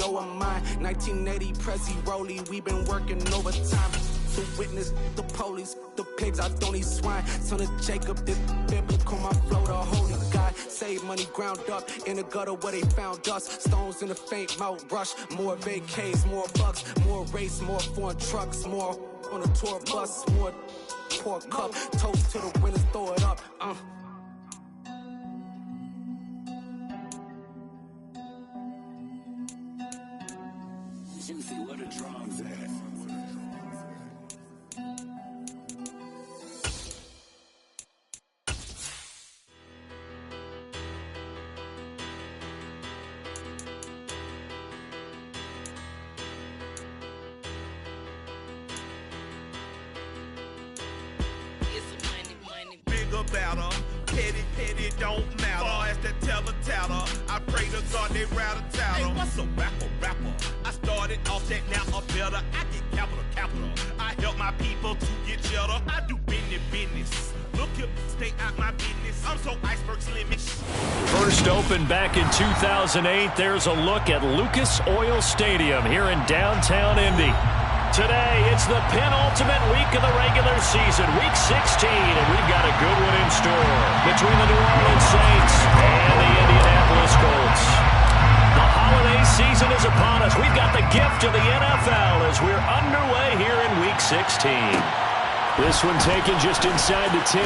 CEO of mine. 1980 Prezi Rollie, we been working overtime. To witness the police, the pigs, I don't eat swine. Son of Jacob, this biblical, my flow, the holy God. Save money ground up in the gutter where they found us. Stones in the faint mouth rush. More vacays, more bucks, more race, more foreign trucks, more on a tour bus, more pour cup. Toast to the winners, throw it up. Juicy, where the drums at? About her, petty, don't matter. Far as that teller, I pray to God they rather tattle. Hey, what's a rapper? I started off that, now I'm better. I get capital. I help my people to get cheddar. I do business. Look here, stay out my business. I'm so iceberg slimmish. First opened back in 2008. There's a look at Lucas Oil Stadium here in downtown Indy. Today, it's the penultimate week of the regular season, week 16, and we've got a good one in store between the New Orleans Saints and the Indianapolis Colts. The holiday season is upon us. We've got the gift of the NFL as we're underway here in week 16. This one taken just inside the 10.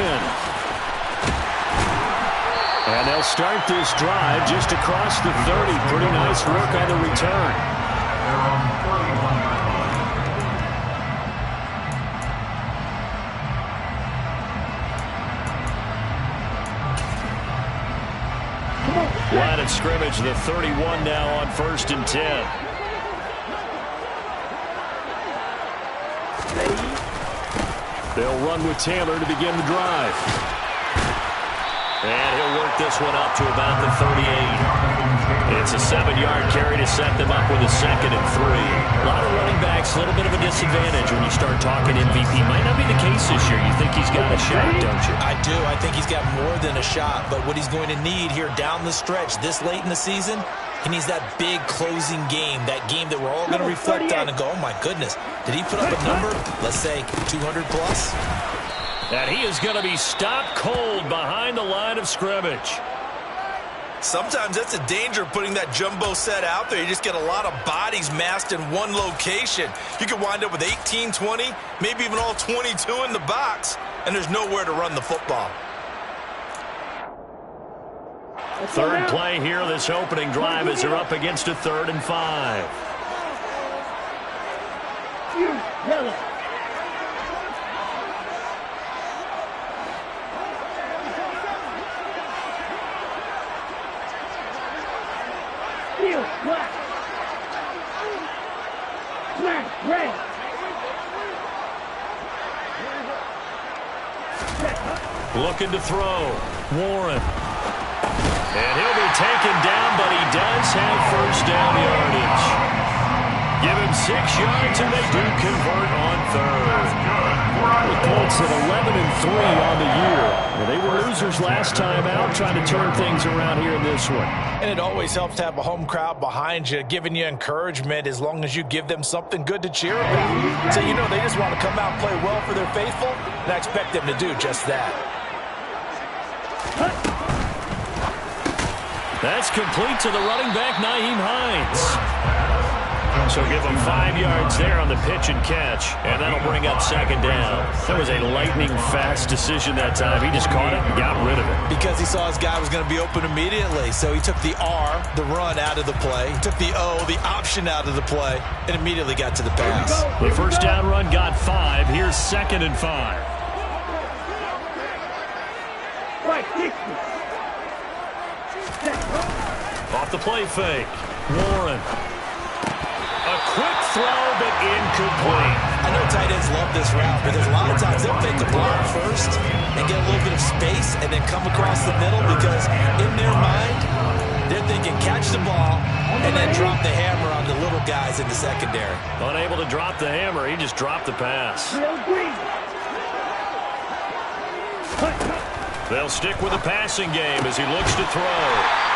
And they'll start this drive just across the 30. Pretty nice work on the return. Line of scrimmage, the 31 now on 1st and 10. They'll run with Taylor to begin the drive. And he'll work this one up to about the 38. It's a 7-yard carry to set them up with a 2nd and 3. A lot of running backs, a little bit of a disadvantage when you start talking MVP. Might not be the case this year. You think he's got a shot, don't you? I do. I think he's got more than a shot. But what he's going to need here down the stretch this late in the season, he needs that big closing game, that game that we're all going to reflect on and go, oh, my goodness, did he put up a number, let's say, 200 plus? And he is going to be stopped cold behind the line of scrimmage. Sometimes that's a danger putting that jumbo set out there. You just get a lot of bodies massed in one location. You could wind up with 18, 20, maybe even all 22 in the box, and there's nowhere to run the football. Third play here, this opening drive as they're up against a 3rd and 5. Looking to throw. Warren. And he'll be taken down, but he does have first down yardage. Give him 6 yards, and they do convert on 3rd. The Colts at 11-3 on the year. And they were losers last time out, trying to turn things around here in this one. And it always helps to have a home crowd behind you, giving you encouragement as long as you give them something good to cheer about. So, you know, they just want to come out and play well for their faithful, and I expect them to do just that. That's complete to the running back, Nyheim Hines. So give him 5 yards there on the pitch and catch, and that'll bring up 2nd down. That was a lightning-fast decision that time. He just caught it and got rid of it. Because he saw his guy was going to be open immediately, so he took the R, the run, out of the play. He took the O, the option, out of the play, and immediately got to the pass. The first down run got 5. Here's 2nd and 5. Off the play fake. Warren. A quick throw, but incomplete. I know tight ends love this route because a lot of times they'll fake the block first and get a little bit of space and then come across the middle because in their mind, they're thinking catch the ball and then drop the hammer on the little guys in the secondary. Unable to drop the hammer, he just dropped the pass. They'll stick with the passing game as he looks to throw.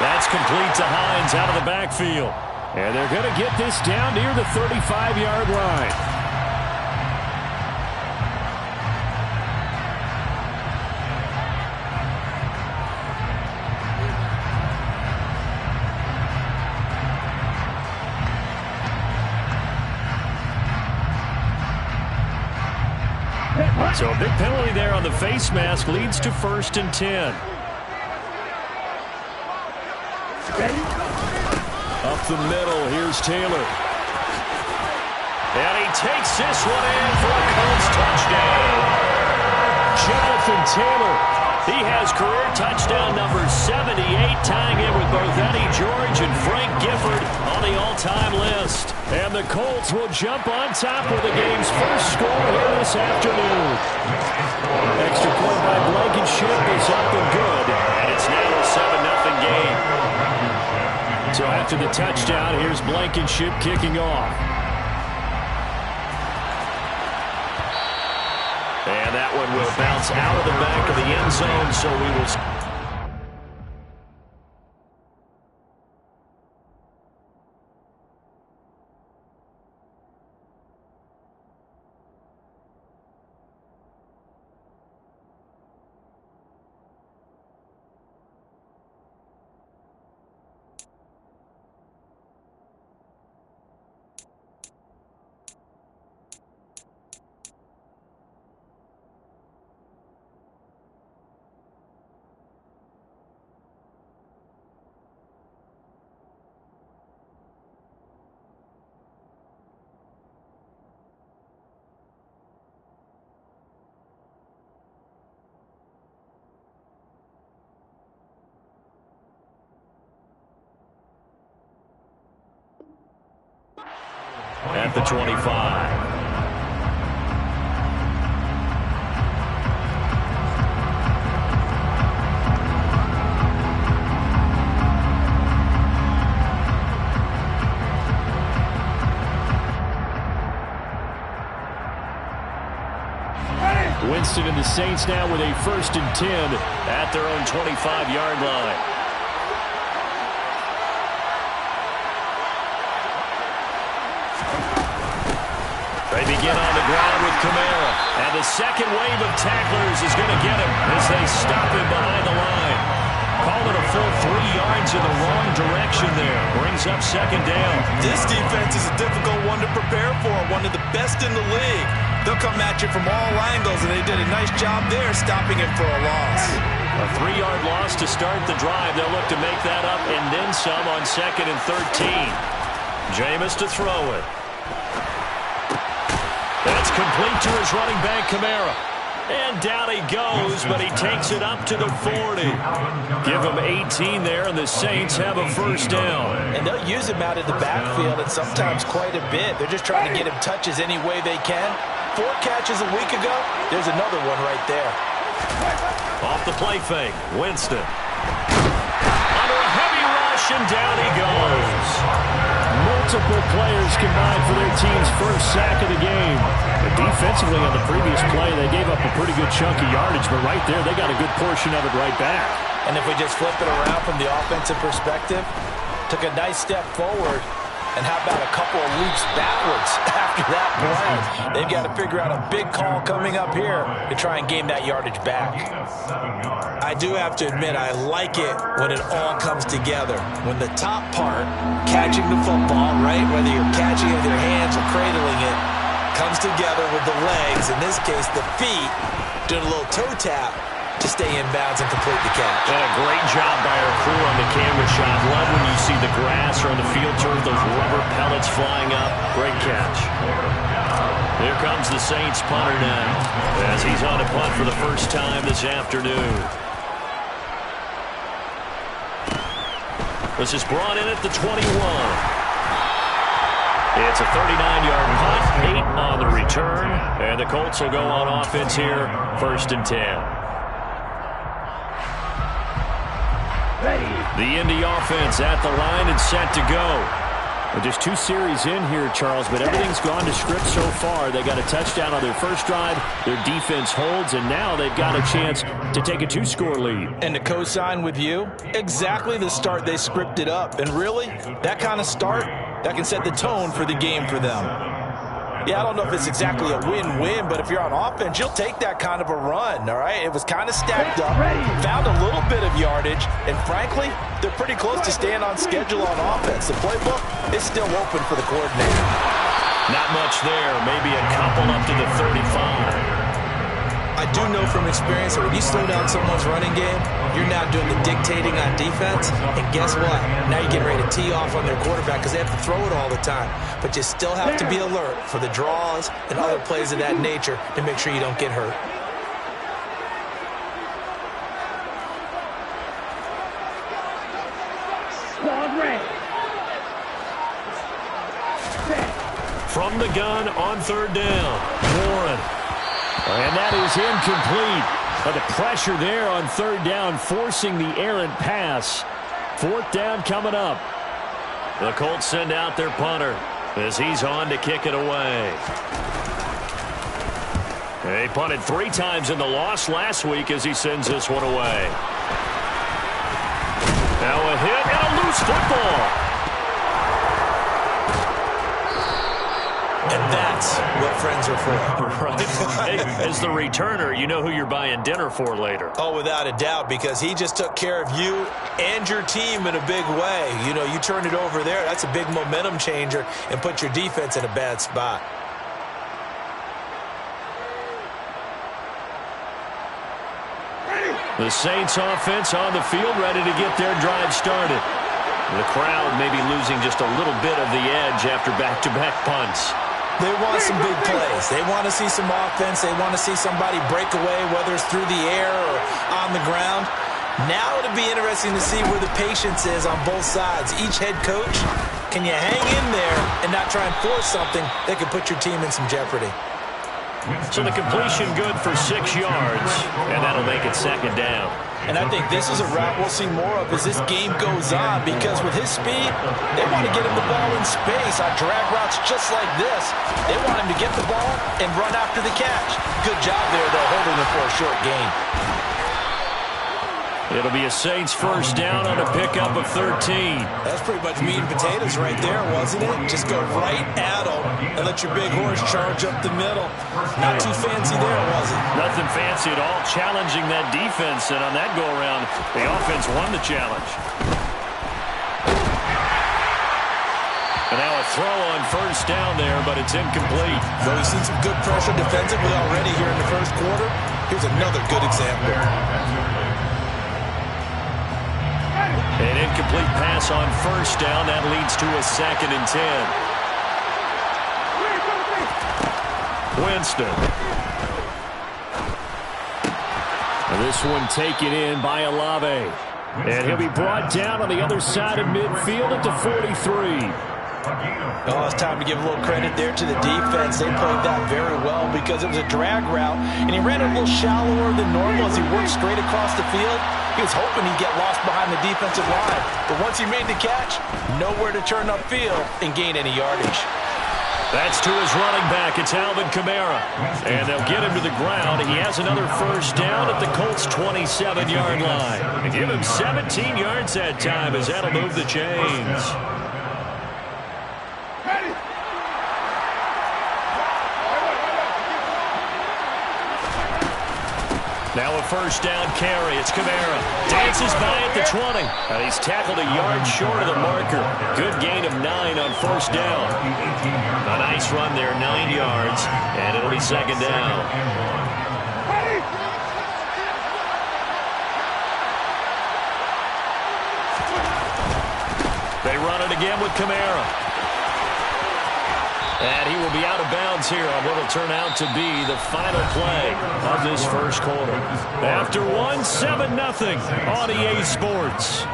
That's complete to Hines out of the backfield. And they're going to get this down near the 35-yard line. So a big penalty there on the face mask leads to 1st and 10. Up the middle, here's Taylor. And he takes this one in for a Colts touchdown. Jonathan Taylor, he has career touchdown number 78, tying in with both Eddie George and Frank Gifford on the all-time list. And the Colts will jump on top with the game's first score here this afternoon. Extra point by Blankenship is up and good, and it's now a 7-0 game. So after the touchdown, here's Blankenship kicking off. And that one will bounce out of the back of the end zone, so we will... At the 25. Winston and the Saints now with a 1st and 10 at their own 25-yard line. They begin on the ground with Kamara. And the second wave of tacklers is going to get him as they stop him behind the line. Call it a full 3 yards in the wrong direction there. Brings up 2nd down. This defense is a difficult one to prepare for. One of the best in the league. They'll come at you from all angles, and they did a nice job there stopping him for a loss. A 3-yard loss to start the drive. They'll look to make that up and then some on 2nd and 13. Jameis to throw it. That's complete to his running back, Kamara. And down he goes, but he takes it up to the 40. Give him 18 there, and the Saints have a 1st down. And they'll use him out of the backfield, and sometimes quite a bit. They're just trying to get him touches any way they can. 4 catches a week ago, there's another one right there. Off the play fake, Winston. Under a heavy rush, and down he goes. Multiple players combined for their team's 1st sack of the game. But defensively on the previous play, they gave up a pretty good chunk of yardage, but right there, they got a good portion of it right back. And if we just flip it around from the offensive perspective, took a nice step forward, and how about a couple of leaps backwards after that play? They've got to figure out a big call coming up here to try and gain that yardage back. I do have to admit, I like it when it all comes together. When the top part, catching the football, right, whether you're catching it with your hands or cradling it, comes together with the legs, in this case the feet, doing a little toe tap to stay in bounds and complete the catch. And a great job by our crew on the camera shot. Love when you see the grass or on the field turf, those rubber pellets flying up. Great catch. Here comes the Saints punter now as he's on a punt for the first time this afternoon. This is brought in at the 21. It's a 39-yard punt, 8 on the return, and the Colts will go on offense here, 1st and 10. The Indy offense at the line and set to go. Well, just 2 series in here, Charles, but everything's gone to script so far. They got a touchdown on their first drive. Their defense holds, and now they've got a chance to take a 2-score lead. And to co-sign with you, exactly the start they scripted up. And really, that kind of start, that can set the tone for the game for them. Yeah, I don't know if it's exactly a win-win, but if you're on offense, you'll take that kind of a run, all right? It was kind of stacked up, found a little bit of yardage, and frankly, they're pretty close to staying on schedule on offense. The playbook is still open for the coordinator. Not much there, maybe a couple up to the 35. I do know from experience that when you slow down someone's running game, you're now doing the dictating on defense, and guess what? Now you're getting ready to tee off on their quarterback because they have to throw it all the time. But you still have to be alert for the draws and other plays of that nature to make sure you don't get hurt. From the gun on 3rd down, Warren. And that is incomplete. But the pressure there on 3rd down, forcing the errant pass. 4th down coming up. The Colts send out their punter as he's on to kick it away. They punted 3 times in the loss last week as he sends this one away. Now a hit and a loose football. And that's what friends are for. Right. Hey, as the returner, you know who you're buying dinner for later. Oh, without a doubt, because he just took care of you and your team in a big way. You know, you turn it over there, that's a big momentum changer and put your defense in a bad spot. The Saints offense on the field, ready to get their drive started. The crowd maybe losing just a little bit of the edge after back-to-back punts. They want some big plays. They want to see some offense. They want to see somebody break away, whether it's through the air or on the ground. Now it'll be interesting to see where the patience is on both sides. Each head coach, can you hang in there and not try and force something that could put your team in some jeopardy? So the completion good for 6 yards, and that'll make it 2nd down. And I think this is a route we'll see more of as this game goes on, because with his speed, they want to get him the ball in space on drag routes just like this. They want him to get the ball and run after the catch. Good job there, though, holding him for a short gain. It'll be a Saints 1st down on a pickup of 13. That's pretty much meat and potatoes right there, wasn't it? Just go right at them and let your big horse charge up the middle. Not too fancy there, was it? Nothing fancy at all, challenging that defense, and on that go-around, the offense won the challenge. And now a throw on 1st down there, but it's incomplete. Though we've seen some good pressure defensively already here in the 1st quarter, here's another good example. An incomplete pass on 1st down. That leads to a 2nd and 10. Winston. And this one taken in by Olave. And he'll be brought down on the other side of midfield at the 43. Oh, it's time to give a little credit there to the defense. They played that very well because it was a drag route, and he ran a little shallower than normal as he worked straight across the field. He was hoping he'd get lost behind the defensive line, but once he made the catch, nowhere to turn upfield and gain any yardage. That's to his running back. It's Alvin Kamara. And they'll get him to the ground. He has another 1st down at the Colts' 27-yard line. And give him 17 yards that time as that'll move the chains. Now a 1st down carry. It's Kamara. Dances by at the 20. And he's tackled a yard short of the marker. Good gain of 9 on 1st down. A nice run there, 9 yards. And it'll be 2nd down. They run it again with Kamara. And he will be out of bounds here on what will turn out to be the final play of this 1st quarter. After one, 7-0 on EA Sports.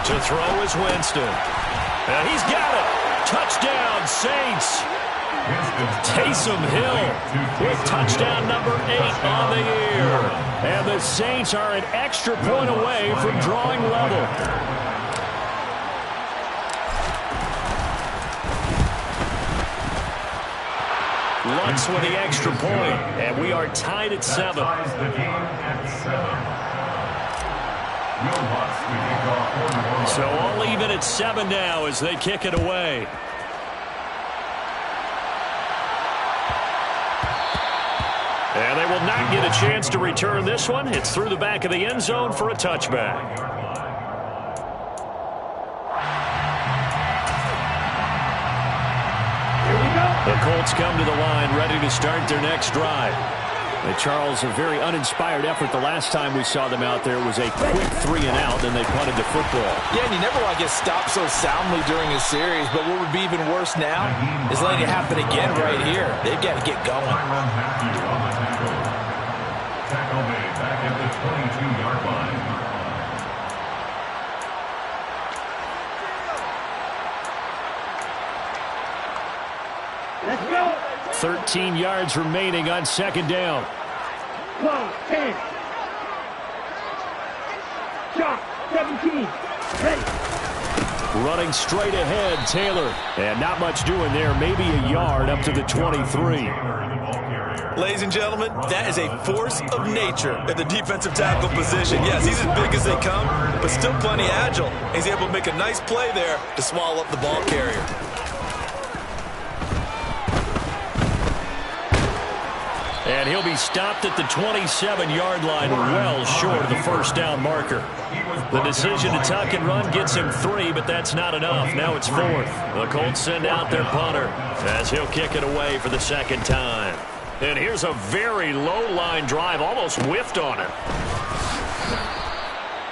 To throw is Winston. And he's got it. Touchdown, Saints. Taysom Hill with touchdown number 8 on the year. And the Saints are an extra point away from drawing level. Lutz with the extra point, and we are tied at 7. So all even at 7 now as they kick it away. And they will not get a chance to return this one. It's through the back of the end zone for a touchback. The Colts come to the line ready to start their next drive. Charles, a very uninspired effort the last time we saw them out there was a quick 3-and-out, and they punted the football. Yeah, and you never want to get stopped so soundly during a series, but what would be even worse now is letting it happen again right here. They've got to get going. Tackle made back at the 22-yard line. 13 yards remaining on second down. 10. Shot. 17. Ready. Running straight ahead, Taylor. And not much doing there. Maybe a yard up to the 23. Ladies and gentlemen, that is a force of nature at the defensive tackle position. Yes, he's as big as they come, but still plenty agile. He's able to make a nice play there to swallow up the ball carrier. And he'll be stopped at the 27-yard line, well short of the first down marker. The decision to tuck and run gets him 3, but that's not enough. Now it's 4th. The Colts send out their punter as he'll kick it away for the second time. And here's a very low-line drive, almost whiffed on it.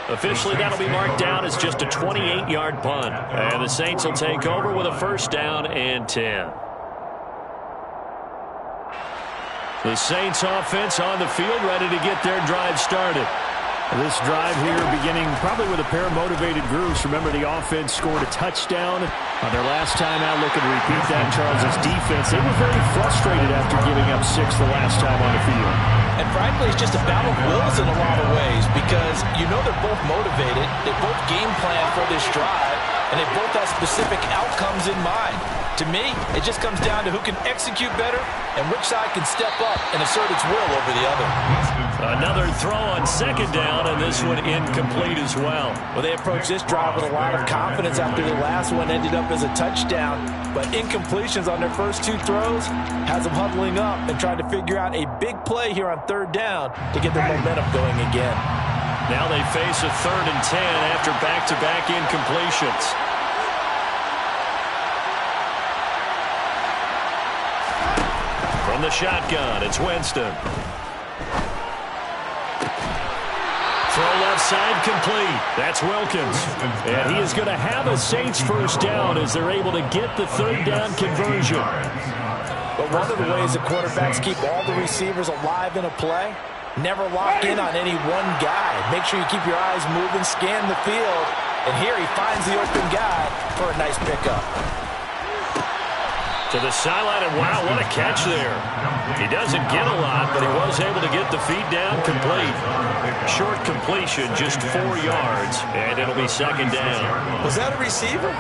Officially, that'll be marked down as just a 28-yard punt. And the Saints will take over with a first down and 10. The Saints offense on the field, ready to get their drive started. This drive here beginning probably with a pair of motivated groups. Remember, the offense scored a touchdown on their last time out. Looking to repeat that. Charles's defense, they were very frustrated after giving up 6 the last time on the field. And frankly, it's just a battle of wills in a lot of ways because you know they're both motivated. They both game plan for this drive, and they both have specific outcomes in mind. To me, it just comes down to who can execute better and which side can step up and assert its will over the other. Another throw on second down, and this one incomplete as well. Well, they approached this drive with a lot of confidence after the last one ended up as a touchdown. But incompletions on their first 2 throws has them huddling up and trying to figure out a big play here on third down to get their momentum going again. Now they face a 3rd and 10 after back-to-back incompletions. From the shotgun, it's Winston. Throw left side complete. That's Wilkins. And he is going to have a Saints first down as they're able to get the 3rd down conversion. But one of the ways that quarterbacks keep all the receivers alive in a play, never lock in on any one guy. Make sure you keep your eyes moving, scan the field. And here he finds the open guy for a nice pickup. To the sideline, and wow, what a catch there. He doesn't get a lot, but he was able to get the feet down complete. Short completion, just 4 yards, and it'll be second down. Was that a receiver?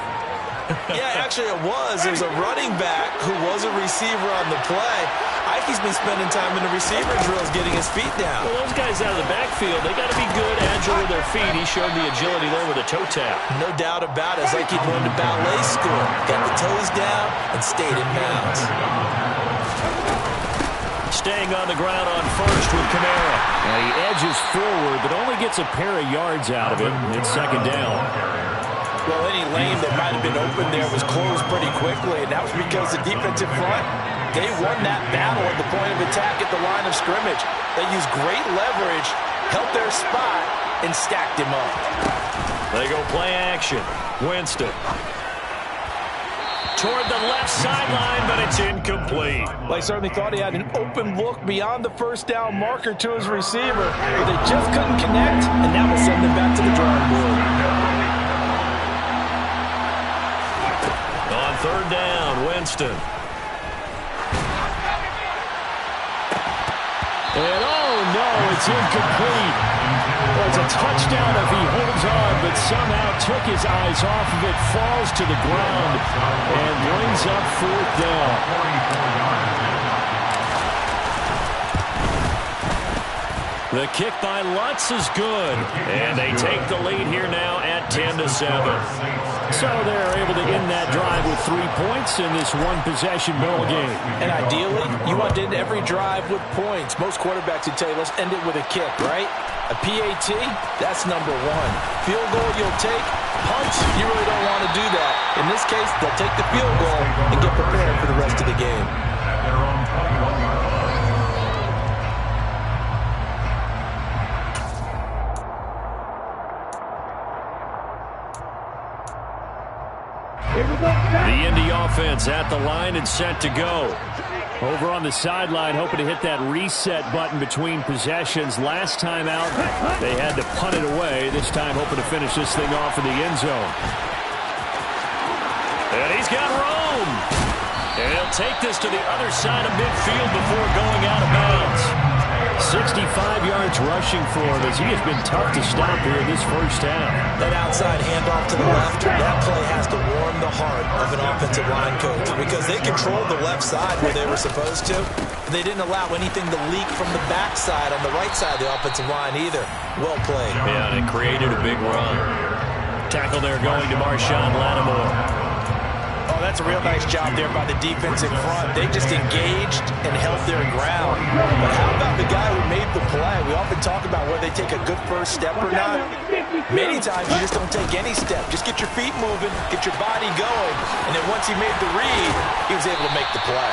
Yeah, actually it was. It was a running back who was a receiver on the play. Ike's been spending time in the receiver drills getting his feet down. Well, those guys out of the backfield, they got to be good, agile with their feet. He showed the agility there with a toe tap. No doubt about it. It's like he learned to ballet school. Got the toes down and stayed in bounds. Staying on the ground on first with Kamara. And he edges forward, but only gets a pair of yards out of it. It's second down. Well, any lane that might have been open there was closed pretty quickly, and that was because the defensive front, they won that battle at the point of attack at the line of scrimmage. They used great leverage, held their spot, and stacked him up. They go play action. Winston. Toward the left sideline, but it's incomplete. Well, he certainly thought he had an open look beyond the first down marker to his receiver, but they just couldn't connect, and that will send them back to the drawing board. Houston. And oh no, it's incomplete. Well, it's a touchdown if he holds on, but somehow took his eyes off of it, falls to the ground, and brings up 4th down. The kick by Lutz is good, and they take the lead here now at 10-7. So they're able to end that drive with 3 points in this one-possession ball game. And ideally, you want to end every drive with points. Most quarterbacks would tell you, let's end it with a kick, right? A PAT, that's number 1. Field goal you'll take, punch, you really don't want to do that. In this case, they'll take the field goal and get prepared for the rest of the game. The Indy offense at the line and set to go. Over on the sideline, hoping to hit that reset button between possessions. Last time out, they had to punt it away. This time, hoping to finish this thing off in the end zone. And he's got room. And he'll take this to the other side of midfield before going out of bounds. 65 yards rushing for him as he has been tough to stop here in this first half. That outside handoff to the left, that play has to warm the heart of an offensive line coach because they controlled the left side where they were supposed to. They didn't allow anything to leak from the backside on the right side of the offensive line either. Well played. Yeah, and it created a big run. Tackle there going to Marshawn Lattimore. Oh, that's a real nice job there by the defense in front. They just engaged and held their ground. But how about the guy who made the play? We often talk about whether they take a good first step or not. Many times you just don't take any step. Just get your feet moving, get your body going. And then once he made the read, he was able to make the play.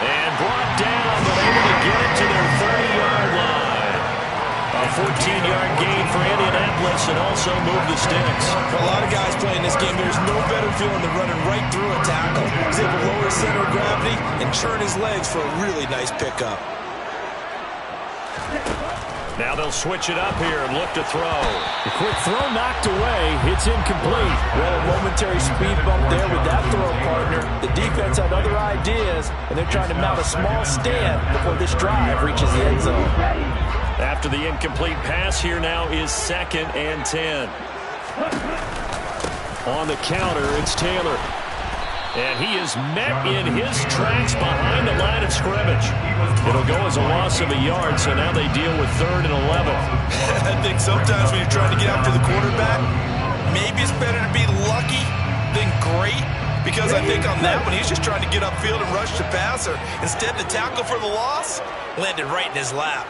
And brought down, but able to get it to their 30-yard line. A 14-yard gain for Indianapolis and also move the sticks. For a lot of guys playing this game, there's no better feeling than running right through a tackle. He's able to lower his center of gravity and churn his legs for a really nice pickup. Now they'll switch it up here and look to throw. A quick throw knocked away. It's incomplete. Well, a momentary speed bump there with that throw partner. The defense had other ideas, and they're trying to mount a small stand before this drive reaches the end zone. After the incomplete pass, here now is 2nd and 10. On the counter, it's Taylor. And he is met in his tracks behind the line of scrimmage. It'll go as a loss of a yard, so now they deal with 3rd and 11. I think sometimes when you're trying to get after the quarterback, maybe it's better to be lucky than great. Because I think on that one, he's just trying to get upfield and rush the passer. Instead, the tackle for the loss landed right in his lap.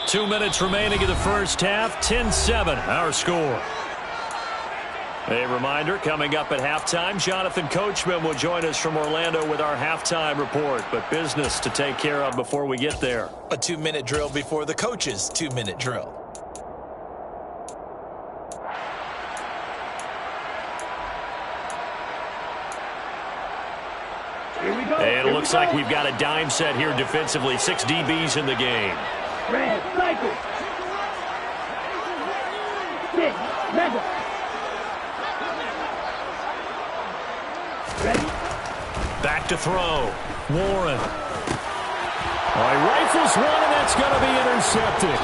2 minutes remaining in the first half, 10-7, our score. A reminder, coming up at halftime, Jonathan Coachman will join us from Orlando with our halftime report, but business to take care of before we get there. A 2-minute drill before the coach's 2-minute drill. And it looks like we've got a dime set here defensively. 6 DBs in the game. Red, cycle. 6, level. Ready? Back to throw. Warren. All right, rifles one, and that's going to be intercepted.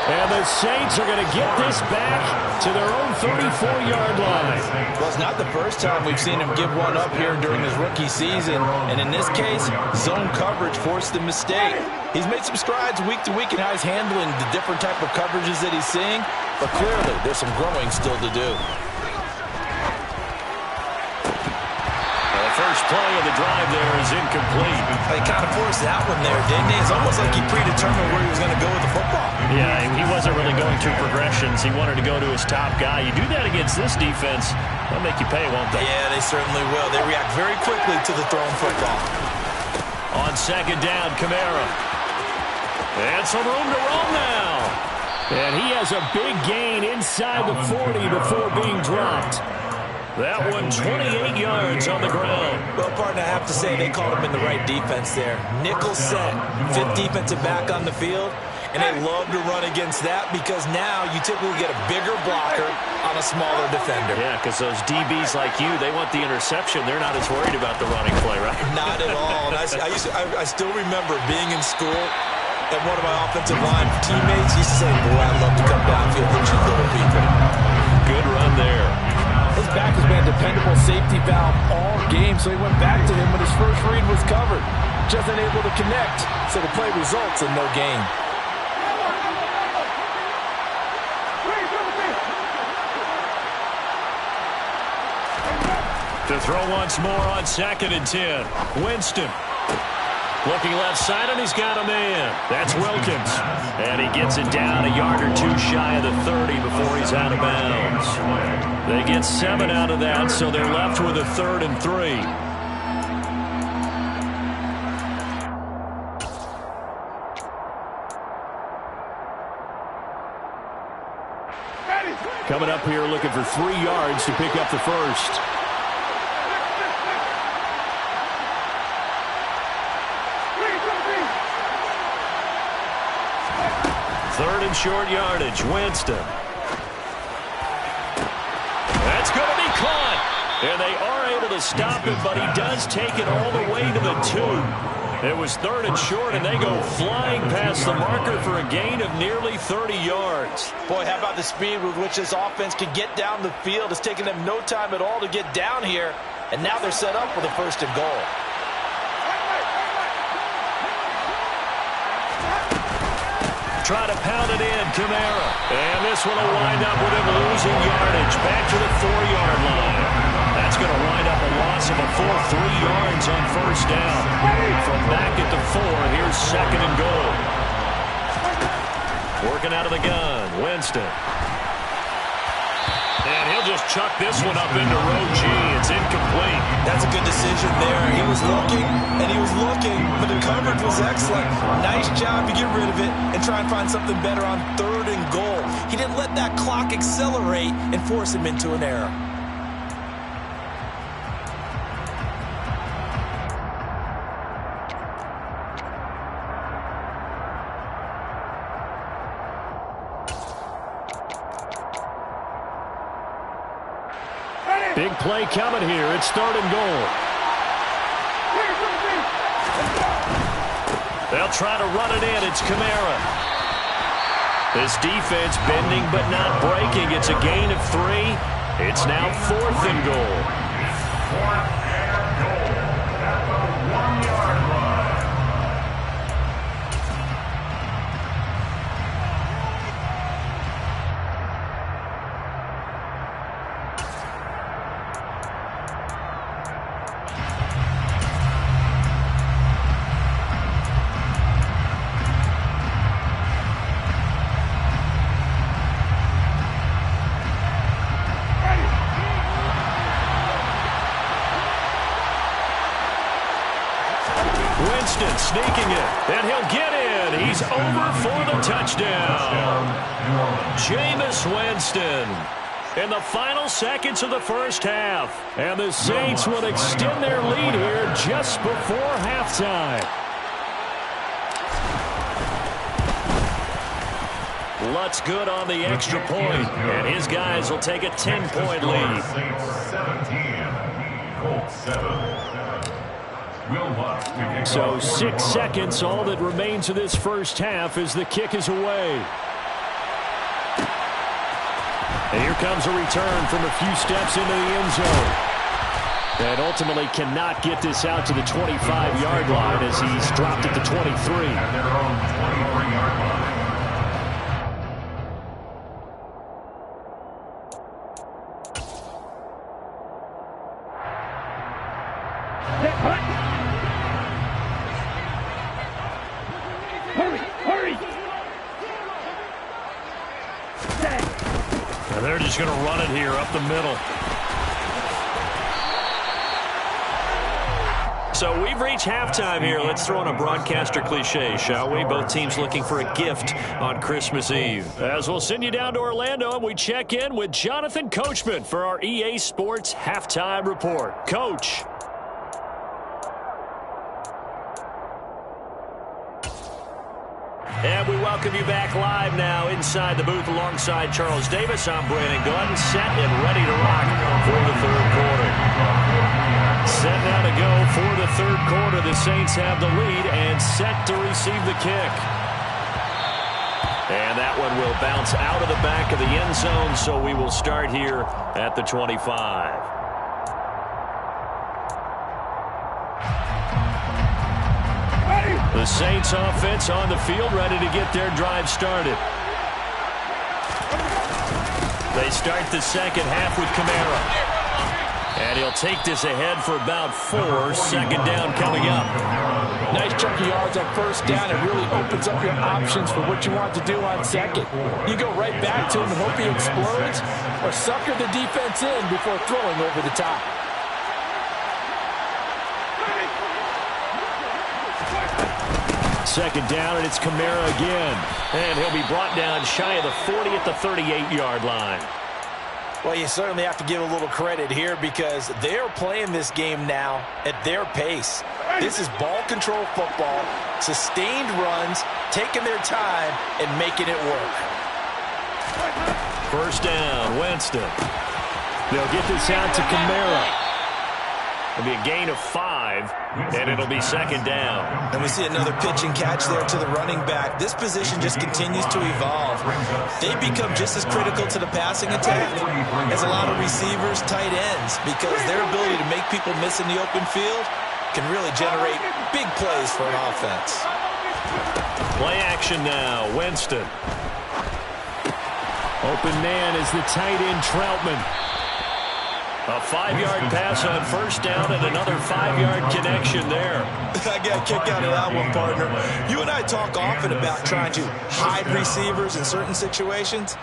And the Saints are going to get this back to their own 34-yard line. Well, it's not the first time we've seen him give one up here during his rookie season. And in this case, zone coverage forced the mistake. He's made some strides week to week in how he's handling the different type of coverages that he's seeing. But clearly, there's some growing still to do. First play of the drive there is incomplete. They kind of forced that one there, didn't he? It's almost like he predetermined where he was going to go with the football. Yeah, he wasn't really going through progressions. He wanted to go to his top guy. You do that against this defense, they'll make you pay, won't they? Yeah, they certainly will. They react very quickly to the thrown football. On 2nd down, Kamara. And some room to roam now. And he has a big gain inside the 40 before being dropped. That one 28 yards on the ground. Well, partner, I have to say they called him in the right defense there. Nickel set, 5th defensive back on the field. And they love to run against that because now you typically get a bigger blocker on a smaller defender. Yeah, because those DBs like you, they want the interception. They're not as worried about the running play, right? Not at all. And I still remember being in school, and one of my offensive line teammates used to say, boy, I'd love to come downfield and shoot little people. Good run there. His back has been a dependable safety valve all game, so he went back to him when his first read was covered. Just unable to connect, so the play results in no gain. To throw once more on 2nd and 10. Winston. Looking left side, and he's got a man. That's Wilkins. And he gets it down a yard or two shy of the 30 before he's out of bounds. They get 7 out of that, so they're left with a 3rd and 3. Coming up here looking for 3 yards to pick up the first. 3rd and short yardage. Winston. That's going to be caught. And they are able to stop him, but he does take it all the way to the 2. It was 3rd and short, and they go flying past the marker for a gain of nearly 30 yards. Boy, how about the speed with which this offense can get down the field? It's taken them no time at all to get down here, and now they're set up with a 1st and goal. Try to pound it in, Kamara. And this one will wind up with him losing yardage. Back to the 4-yard line. That's going to wind up a loss of a full 3 yards on 1st down. From back at the 4, here's 2nd and goal. Working out of the gun, Winston. And he'll just chuck this one up into row G. It's incomplete. That's a good decision there. He was looking, and he was looking, but the coverage was excellent. Nice job to get rid of it and try and find something better on 3rd and goal. He didn't let that clock accelerate and force him into an error. Big play coming here. It's 3rd and goal. They'll try to run it in. It's Kamara. This defense bending but not breaking. It's a gain of 3. It's now 4th and goal. 4th and goal at the 1-yard line. Winston sneaking it, and he'll get in. He's over for the touchdown. Jameis Winston in the final seconds of the 1st half. And the Saints will extend their lead here just before halftime. Lutz good on the extra point, and his guys will take a 10-point lead. Saints 17, Colts 7. So 6 seconds, all that remains of this 1st half as the kick is away. And here comes a return from a few steps into the end zone. And ultimately cannot get this out to the 25-yard line as he's dropped at the 23. At their own 23-yard line. And they're just going to run it here up the middle. So we've reached halftime here. Let's throw in a broadcaster cliche, shall we? Both teams looking for a gift on Christmas Eve. As we'll send you down to Orlando and we check in with Jonathan Coachman for our EA Sports Halftime Report. Coach. And we welcome you back live now inside the booth alongside Charles Davis. I'm Brandon Gordon, set and ready to rock for the third quarter. Set now to go for the third quarter. The Saints have the lead and set to receive the kick. And that one will bounce out of the back of the end zone, so we will start here at the 25. The Saints offense on the field, ready to get their drive started. They start the second half with Kamara. And he'll take this ahead for about 4. Second down coming up. Nice chunk of yards on first down. It really opens up your options for what you want to do on second. You go right back to him and hope he explodes, or sucker the defense in before throwing over the top. Second down, and it's Kamara again. And he'll be brought down shy of the 40 at the 38-yard line. Well, you certainly have to give a little credit here because they're playing this game now at their pace. This is ball control football, sustained runs, taking their time, and making it work. First down, Winston. They'll get this out to Kamara. It'll be a gain of 5, and it'll be second down. And we see another pitch and catch there to the running back. This position just continues to evolve. They become just as critical to the passing attack as a lot of receivers, tight ends, because their ability to make people miss in the open field can really generate big plays for an offense. Play action now, Winston. Open man is the tight end, Troutman. A 5-yard pass on first down and another 5-yard connection there. I got a kick out of that one, partner. You and I talk often about trying to hide receivers in certain situations,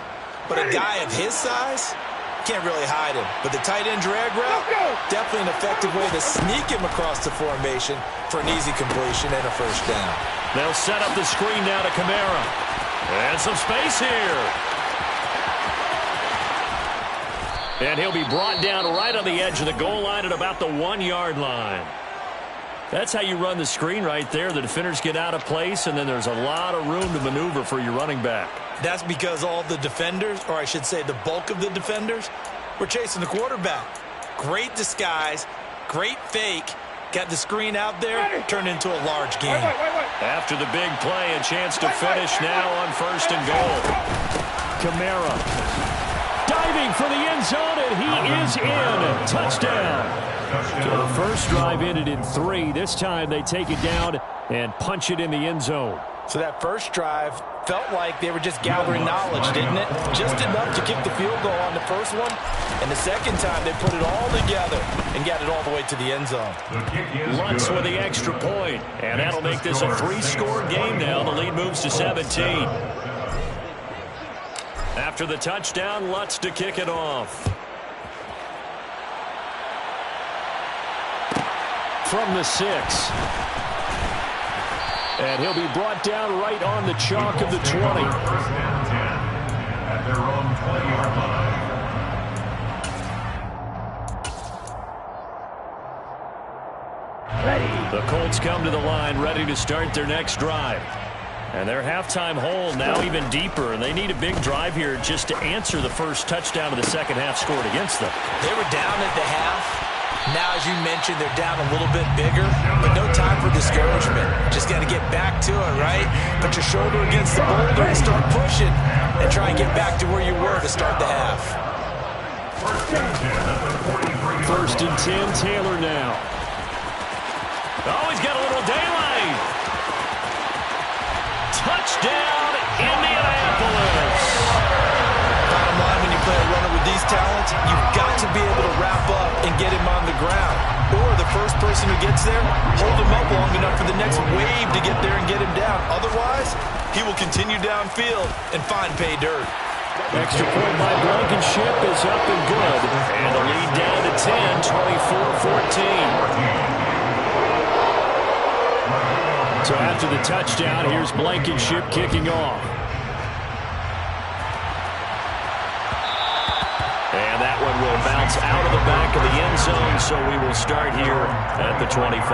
but a guy of his size can't really hide him. But the tight end drag route, definitely an effective way to sneak him across the formation for an easy completion and a first down. They'll set up the screen now to Kamara. And some space here. And he'll be brought down right on the edge of the goal line at about the 1-yard line. That's how you run the screen right there. The defenders get out of place, and then there's a lot of room to maneuver for your running back. That's because all the defenders, or I should say the bulk of the defenders, were chasing the quarterback. Great disguise, great fake. Got the screen out there, turned into a large game. After the big play, a chance to finish now on first and goal. Kamara. Diving for the end zone, and he is in. Touchdown. So the first drive ended in 3. This time they take it down and punch it in the end zone. So that first drive felt like they were just gathering knowledge, didn't it? Just enough to kick the field goal on the first one. And the second time they put it all together and got it all the way to the end zone. Lutz with the extra point, and that'll make this a 3-score game now. The lead moves to 17. After the touchdown, Lutz to kick it off. From the 6. And he'll be brought down right on the chalk of the 20. First and 10 at their own 20-yard line. Ready. The Colts come to the line, ready to start their next drive. And their halftime hole now even deeper, and they need a big drive here just to answer the first touchdown of the second half scored against them. They were down at the half. Now, as you mentioned, they're down a little bit bigger, but no time for discouragement. Just got to get back to it, right? Put your shoulder against the boulder and start pushing and try and get back to where you were to start the half. First and 10, Taylor now. Oh, he's got a little daylight. Touchdown, Indianapolis. Bottom line, when you play a runner with these talents, you've got to be able to wrap up and get him on the ground. Or the first person who gets there, hold him up long enough for the next wave to get there and get him down. Otherwise, he will continue downfield and find pay dirt. Extra point by Blankenship is up and good. And the lead down to 10, 24-14. So after the touchdown, here's Blankenship kicking off. And that one will bounce out of the back of the end zone, so we will start here at the 25.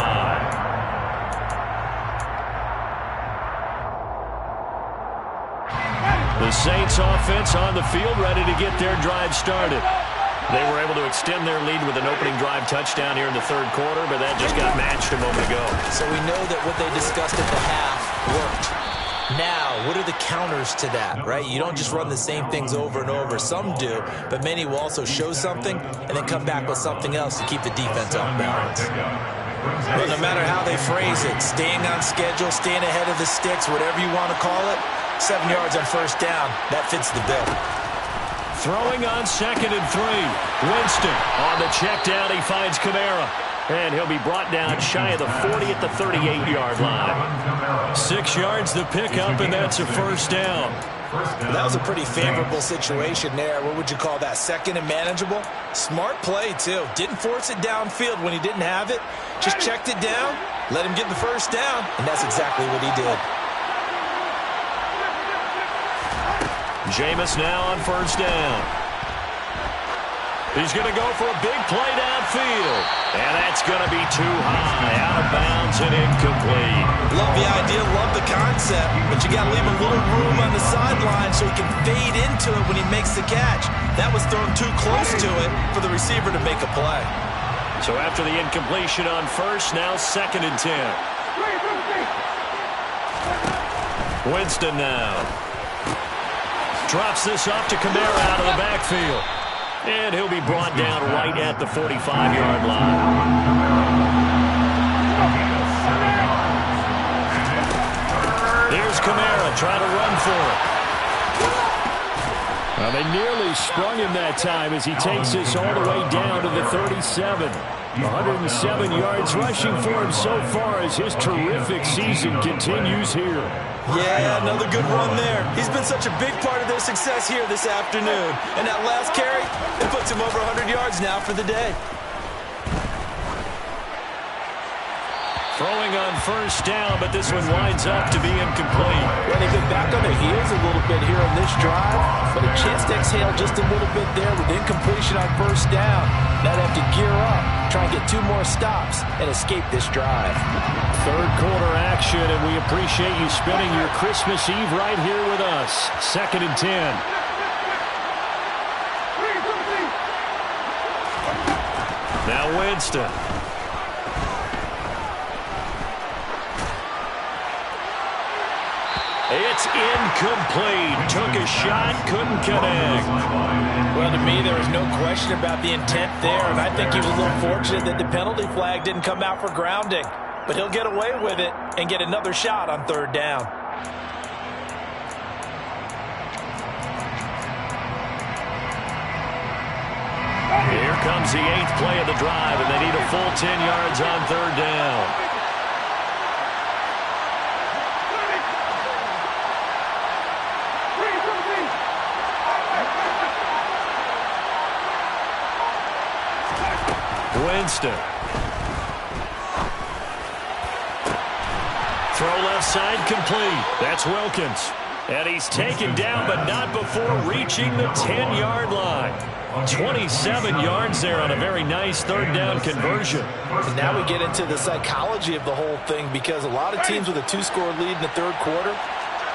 The Saints offense on the field, ready to get their drive started. They were able to extend their lead with an opening drive touchdown here in the third quarter, but that just got matched a moment ago. So we know that what they discussed at the half worked. Now, what are the counters to that, right? You don't just run the same things over and over. Some do, but many will also show something and then come back with something else to keep the defense off balance. Well, no matter how they phrase it, staying on schedule, staying ahead of the sticks, whatever you want to call it, 7 yards on first down, that fits the bill. Throwing on 2nd and 3. Winston on the check down. He finds Kamara. And he'll be brought down shy of the 40 at the 38-yard line. 6 yards the pickup, and that's a first down. Well, that was a pretty favorable situation there. What would you call that? Second and manageable? Smart play, too. Didn't force it downfield when he didn't have it. Just checked it down, let him get the first down, and that's exactly what he did. Jameis now on first down. He's going to go for a big play downfield. And that's going to be too high. Out of bounds and incomplete. Love the idea, love the concept, but you got to leave a little room on the sideline so he can fade into it when he makes the catch. That was thrown too close to it for the receiver to make a play. So after the incompletion on first, now 2nd and 10. Winston now. Drops this off to Kamara out of the backfield. And he'll be brought down right at the 45-yard line. Here's Kamara trying to run for it. Well, they nearly sprung him that time as he takes this all the way down to the 37. 107 yards rushing for him so far as his terrific season continues here. Yeah, another good run there. He's been such a big part of their success here this afternoon. And that last carry, it puts him over 100 yards now for the day. Throwing on first down, but this one winds up to be incomplete. Well, they've been back on their heels a little bit here on this drive, but a chance to exhale just a little bit there with incompletion on first down. Now they have to gear up, try and get 2 more stops, and escape this drive. Third quarter action, and we appreciate you spending your Christmas Eve right here with us. 2nd and 10. Now Winston. It's incomplete. Took a shot, couldn't connect. Well, to me, there was no question about the intent there, and I think he was a little fortunate that the penalty flag didn't come out for grounding. But he'll get away with it and get another shot on third down. Here comes the 8th play of the drive, and they need a full 10 yards on third down. Winston. Throw left side complete. That's Wilkins. And he's taken down, but not before reaching the 10-yard line. 27 yards there on a very nice third down conversion. And now we get into the psychology of the whole thing, because a lot of teams with a 2-score lead in the third quarter,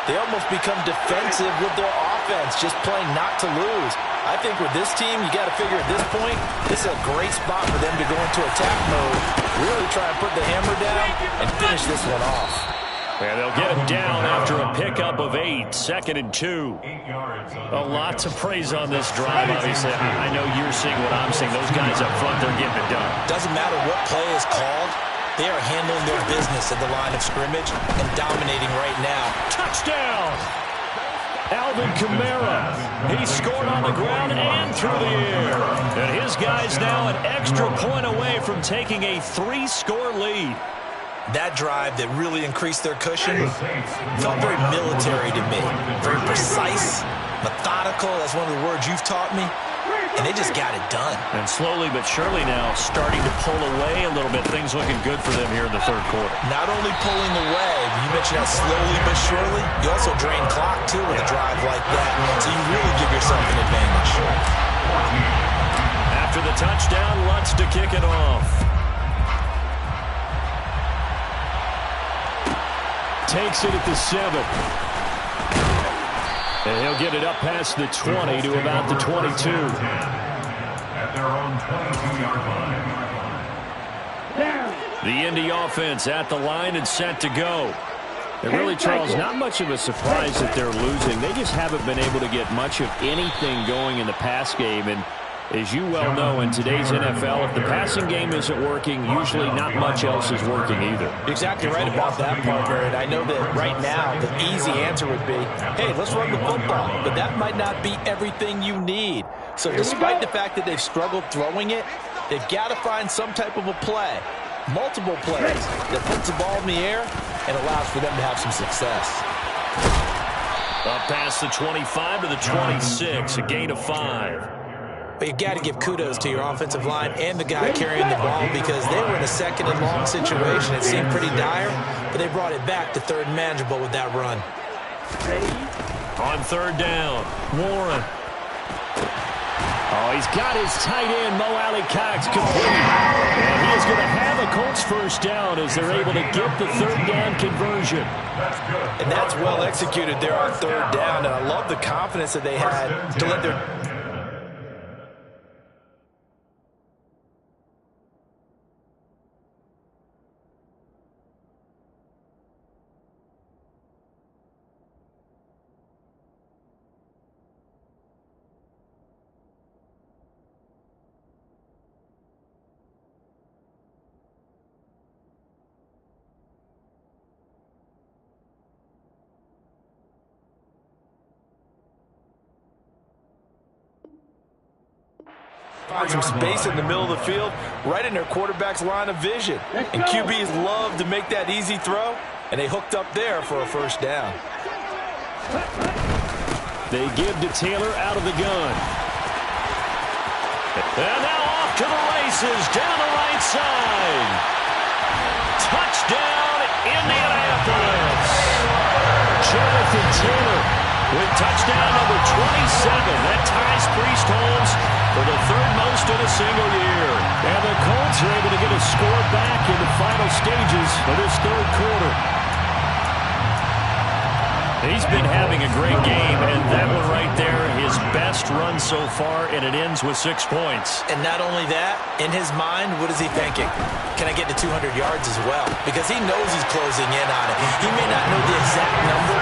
they almost become defensive with their offense, just playing not to lose. I think with this team, you got to figure at this point, this is a great spot for them to go into attack mode, really try and put the hammer down and finish this one off. And they'll get him down after a pickup of 8, 2nd and 2. A lot to praise on this drive, obviously. I know you're seeing what I'm seeing. Those guys up front, they're getting it done. Doesn't matter what play is called. They are handling their business at the line of scrimmage and dominating right now. Touchdown! Alvin Kamara. He scored on the ground and through the air. And his guys now an extra point away from taking a 3-score lead. That drive that really increased their cushion felt very military to me. Very precise, methodical. That's one of the words you've taught me. And they just got it done. And slowly but surely now starting to pull away a little bit. Things looking good for them here in the third quarter. Not only pulling away, you mentioned that slowly but surely, you also drain clock too with a drive like that. So you really give yourself an advantage. After the touchdown, Lutz to kick it off. Takes it at the 7. And he'll get it up past the 20 to about the 22. At their own 22-yard line. The Indy offense at the line and set to go. And really, Charles, not much of a surprise that they're losing. They just haven't been able to get much of anything going in the pass game. And as you well know, in today's NFL, if the passing game isn't working, usually not much else is working either. You're exactly right about that, partner. And I know that right now the easy answer would be, hey, let's run the football. But that might not be everything you need. So despite the fact that they've struggled throwing it, they've got to find some type of a play, multiple plays that puts the ball in the air and allows for them to have some success. Up past the 25 to the 26, a gain of 5. But you got to give kudos to your offensive line and the guy carrying the ball because they were in a second and long situation. It seemed pretty dire, but they brought it back to third and manageable with that run. On third down, Warren. Oh, he's got his tight end, Mo Alley-Cox, complete. And he is going to have a Colts first down as they're able to get the third down conversion. And that's well executed there on third down. And I love the confidence that they had to let their... Find some space in the middle of the field, right in their quarterback's line of vision. And QBs love to make that easy throw, and they hooked up there for a first down. They give to Taylor out of the gun. And now off to the races, down the right side. Touchdown, Indianapolis. Jonathan Taylor with touchdown number 27. That ties Priest Holmes for the third most in a single year. And the Colts are able to get a score back in the final stages of this third quarter. He's been having a great game, and that one right there, his best run so far, and it ends with 6 points. And not only that, in his mind, what is he thinking? Can I get to 200 yards as well? Because he knows he's closing in on it. He may not know the exact number,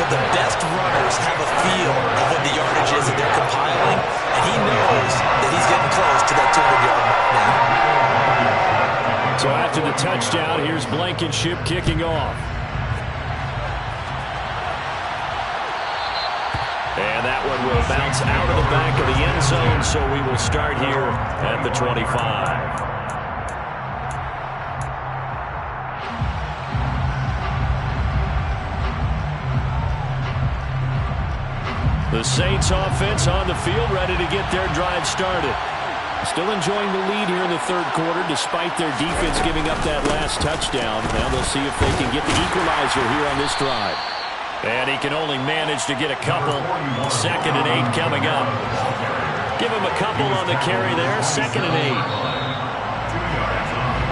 but the best runners have a feel of what the yardage is that they're compiling, and he knows that he's getting close to that 200-yard mark now. So after the touchdown, here's Blankenship kicking off. And that one will bounce out of the back of the end zone, so we will start here at the 25. The Saints offense on the field, ready to get their drive started. Still enjoying the lead here in the third quarter, despite their defense giving up that last touchdown. Now they'll see if they can get the equalizer here on this drive. And he can only manage to get a couple. 2nd and 8 coming up. Give him a couple on the carry there. 2nd and 8.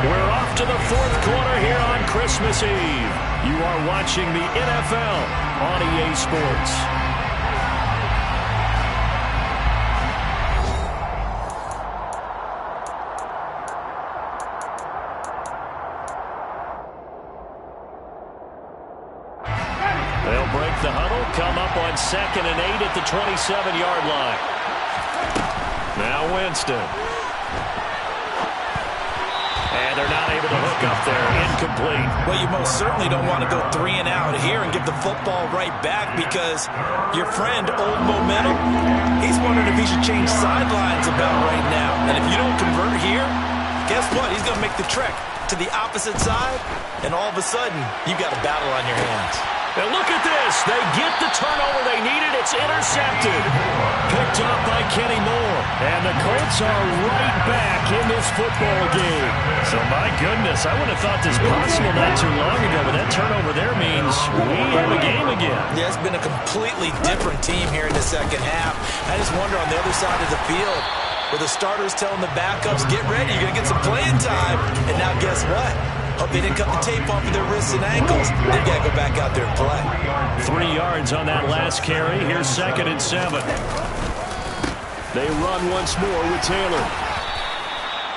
We're off to the fourth quarter here on Christmas Eve. You are watching the NFL on EA Sports. They'll break the huddle, come up on 2nd and 8 at the 27-yard line. Now Winston. And they're not able to hook up there. Incomplete. Well, you most certainly don't want to go 3 and out here and give the football right back because your friend, Old Momentum, he's wondering if he should change sidelines about right now. And if you don't convert here, guess what? He's going to make the trek to the opposite side, and all of a sudden, you got a battle on your hands. And look at this. They get the turnover they needed. It's intercepted. Picked up by Kenny Moore. And the Colts are right back in this football game. So, my goodness, I would have thought this possible not too long ago, but that turnover there means we have a game again. Yeah, it's been a completely different team here in the second half. I just wonder on the other side of the field, where the starters telling the backups, get ready, you're going to get some playing time. And now guess what? Hope they didn't cut the tape off of their wrists and ankles. They've got to go back out there and play. 3 yards on that last carry. Here's 2nd and 7. They run once more with Taylor.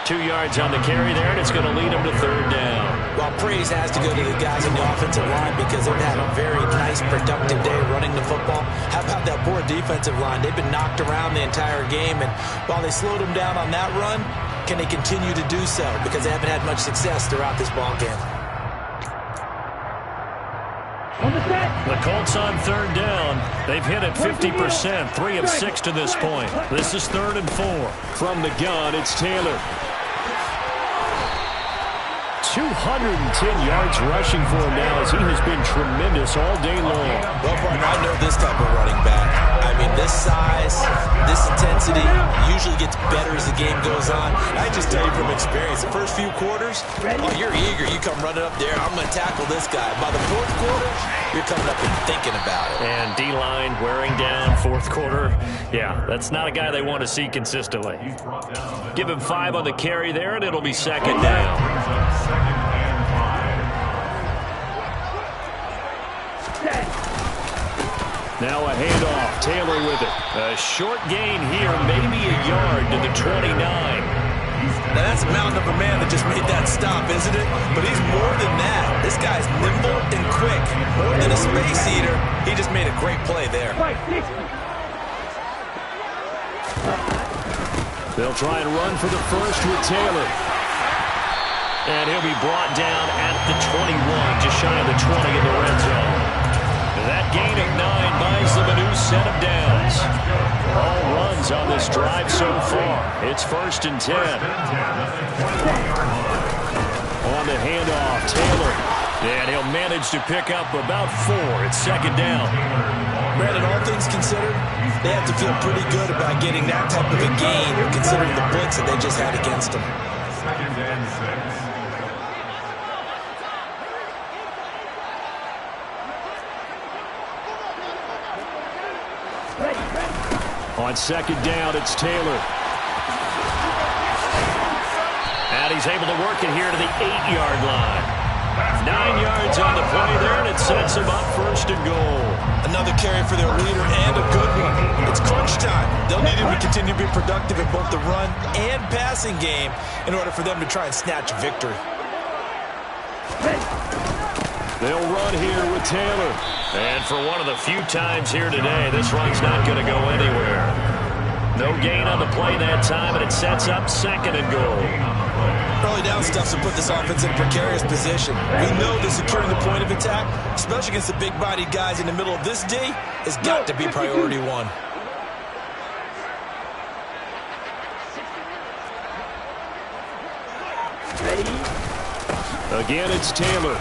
2 yards on the carry there, and it's going to lead them to 3rd down. Well, praise has to go to the guys on the offensive line because they've had a very nice, productive day running the football. How about that poor defensive line? They've been knocked around the entire game, and while they slowed them down on that run, can they continue to do so? Because they haven't had much success throughout this ball game. The Colts on 3rd down. They've hit it 50%, 3 of 6 to this point. This is 3rd and 4. From the gun, it's Taylor. 210 yards rushing for him now as he has been tremendous all day long. Well, partner, I know this type of running back. I mean, this size, this intensity usually gets better as the game goes on. I just tell you from experience, the first few quarters, oh, you're eager. You come running up there, I'm going to tackle this guy. By the 4th quarter, you're coming up and thinking about it. And D-line wearing down 4th quarter. Yeah, that's not a guy they want to see consistently. Give him 5 on the carry there, and it'll be 2nd down. Now a handoff. Taylor with it. A short gain here, maybe a yard to the 29. Now that's a mountain of a man that just made that stop, isn't it? But he's more than that. This guy's nimble and quick. More than a space eater. He just made a great play there. They'll try and run for the first with Taylor. And he'll be brought down at the 21, just shy of the 20 in the red zone. That gain of 9 buys them a new set of downs. All runs on this drive so far. It's 1st and 10. On the handoff, Taylor. And he'll manage to pick up about 4. It's 2nd down. Brandon, all things considered, they have to feel pretty good about getting that type of a gain considering the blitz that they just had against them. 2nd and 6. On 2nd down, it's Taylor. And he's able to work it here to the 8-yard line. 9 yards on the play there, and it sets him up 1st and goal. Another carry for their leader and a good one. It's crunch time. They'll need him to continue to be productive in both the run and passing game in order for them to try and snatch victory. They'll run here with Taylor. And for one of the few times here today, this run's not going to go anywhere. No gain on the play that time, and it sets up 2nd and goal. Early down stuff to put this offense in a precarious position. We know that securing the point of attack, especially against the big-bodied guys in the middle of this D, has got to be priority 1. Again, it's Taylor.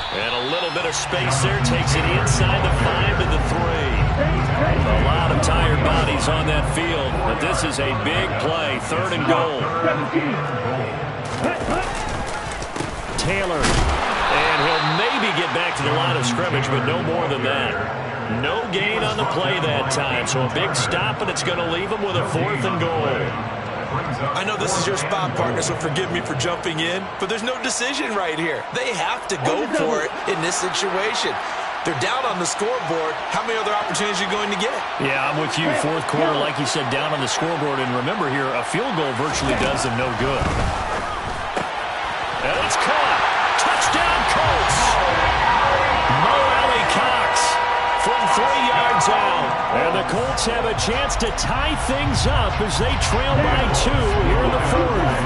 And a little bit of space there. Takes it inside the 5 to the 3. A lot of tired bodies on that field. But this is a big play. 3rd and goal. Taylor. And he'll maybe get back to the line of scrimmage, but no more than that. No gain on the play that time. So a big stop, and it's going to leave him with a 4th and goal. I know this is your spot, partner, so forgive me for jumping in, but there's no decision right here. They have to go for it in this situation. They're down on the scoreboard. How many other opportunities are you going to get? Yeah, I'm with you. 4th quarter, like you said, down on the scoreboard. And remember here, a field goal virtually does them no good. And it's caught. Touchdown, Colts. Mo Alley-Cox from 3 yards out. And the Colts have a chance to tie things up as they trail by 2 here in the 4th.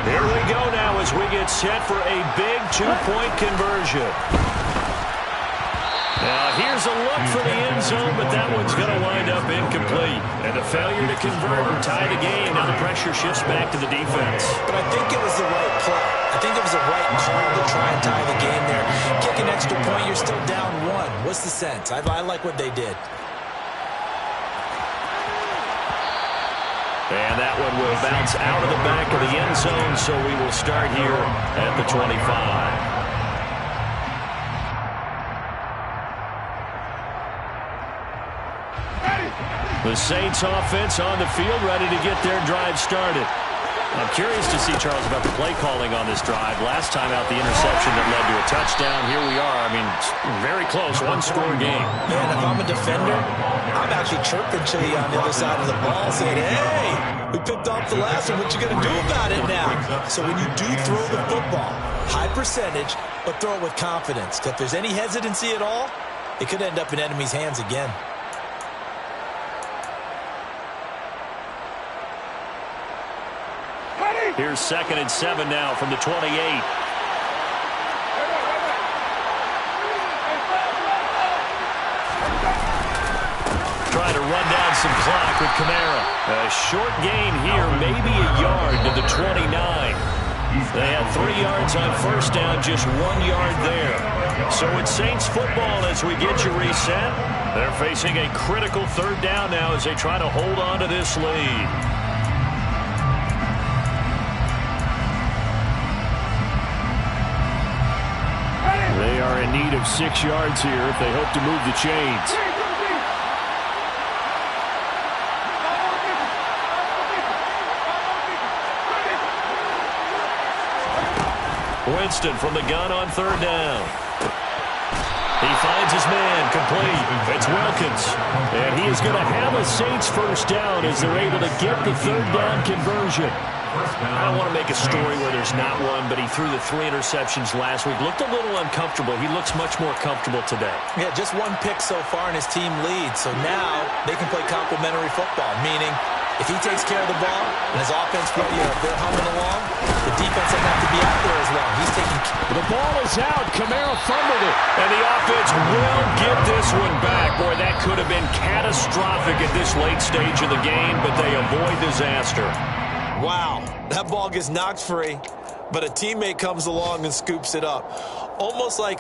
Here we go now as we get set for a big 2-point conversion. Now, here's a look for the end zone, but that one's going to wind up incomplete. And a failure to convert or tie the game. Now the pressure shifts back to the defense. But I think it was the right play. I think it was the right call to try and tie the game there. Kick an extra point, you're still down 1. What's the sense? I like what they did. And that one will bounce out of the back of the end zone, so we will start here at the 25. The Saints offense on the field, ready to get their drive started. I'm curious to see, Charles, about the play calling on this drive. Last time out, the interception that led to a touchdown. Here we are. I mean, very close, one-score game. Man, if I'm a defender, I'm actually chirping to you on the other side of the ball saying, hey, we picked off the last one. What you going to do about it now? So when you do throw the football, high percentage, but throw it with confidence. If there's any hesitancy at all, it could end up in enemy's hands again. Here's 2nd and 7 now from the 28. Trying to run down some clock with Kamara. A short gain here, maybe a yard to the 29. They had 3 yards on first down, just 1 yard there. So it's Saints football as we get you reset. They're facing a critical 3rd down now as they try to hold on to this lead. They are in need of 6 yards here if they hope to move the chains. Winston from the gun on 3rd down. He finds his man, complete. It's Wilkins. And he is going to have a Saints first down as they're able to get the 3rd down conversion. I don't want to make a story where there's not one, but he threw the 3 interceptions last week. Looked a little uncomfortable. He looks much more comfortable today. Yeah, just 1 pick so far and his team leads. So now they can play complementary football, meaning if he takes care of the ball and his offense, they're humming along, the defense doesn't have to be out there as well. He's taking. The ball is out. Kamara fumbled it. And the offense will get this one back. Boy, that could have been catastrophic at this late stage of the game, but they avoid disaster. Wow, that ball gets knocked free, but a teammate comes along and scoops it up. It's almost like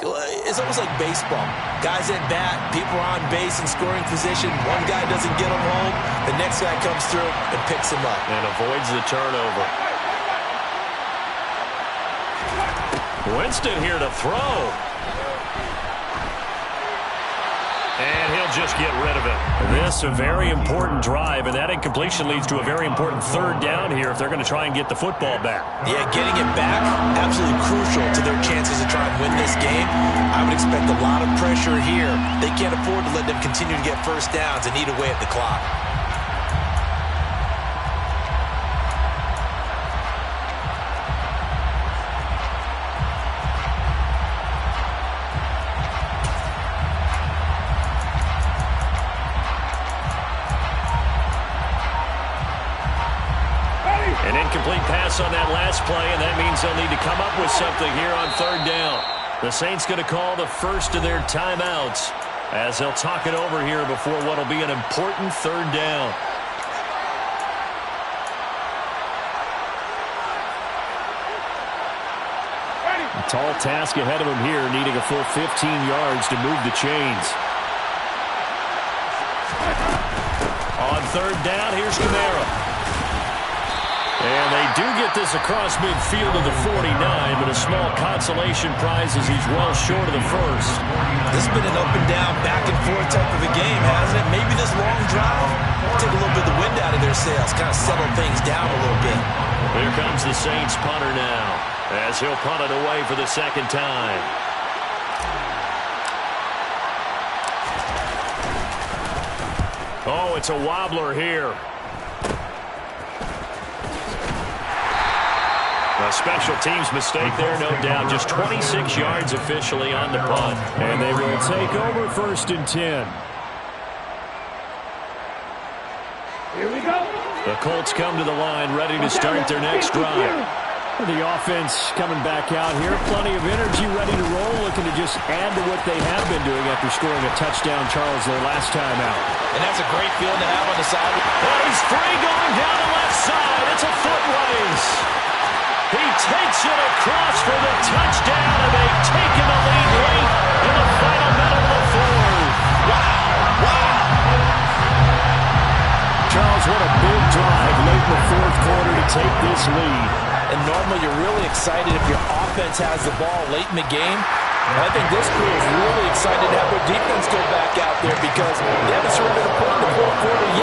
baseball. Guys at bat, people are on base in scoring position. One guy doesn't get him home. The next guy comes through and picks him up. And avoids the turnover. Winston here to throw. And he'll just get rid of it. This a very important drive, and that incompletion leads to a very important 3rd down here if they're going to try and get the football back. Yeah, getting it back, absolutely crucial to their chances to try and win this game. I would expect a lot of pressure here. They can't afford to let them continue to get first downs and eat away at the clock. An incomplete pass on that last play, and that means they'll need to come up with something here on 3rd down. The Saints going to call the first of their timeouts as they'll talk it over here before what will be an important 3rd down. A tall task ahead of him here, needing a full 15 yards to move the chains. On 3rd down, here's Kamara. And they do get this across midfield of the 49, but a small consolation prize as he's well short of the first. This has been an up and down, back and forth type of a game, hasn't it? Maybe this long drive take a little bit of the wind out of their sails, kind of settle things down a little bit. Here comes the Saints punter now, as he'll punt it away for the 2nd time. Oh, it's a wobbler here. A special teams mistake there, no doubt. Just 26 yards officially on the punt. And they will take over 1st and 10. Here we go. The Colts come to the line, ready to start their next drive. The offense coming back out here. Plenty of energy, ready to roll, looking to just add to what they have been doing after scoring a touchdown, Charles, their last time out. And that's a great feeling to have on the side. Oh, he's free going down the left side. It's a foot race. He takes it across for the touchdown, and they've taken the lead late in the final minute of the 4th. Wow. Charles, what a big drive late in the 4th quarter to take this lead. And normally you're really excited if your offense has the ball late in the game. And I think this crew is really excited to have their defense go back out there because they haven't surrendered a point in the 4th quarter yet.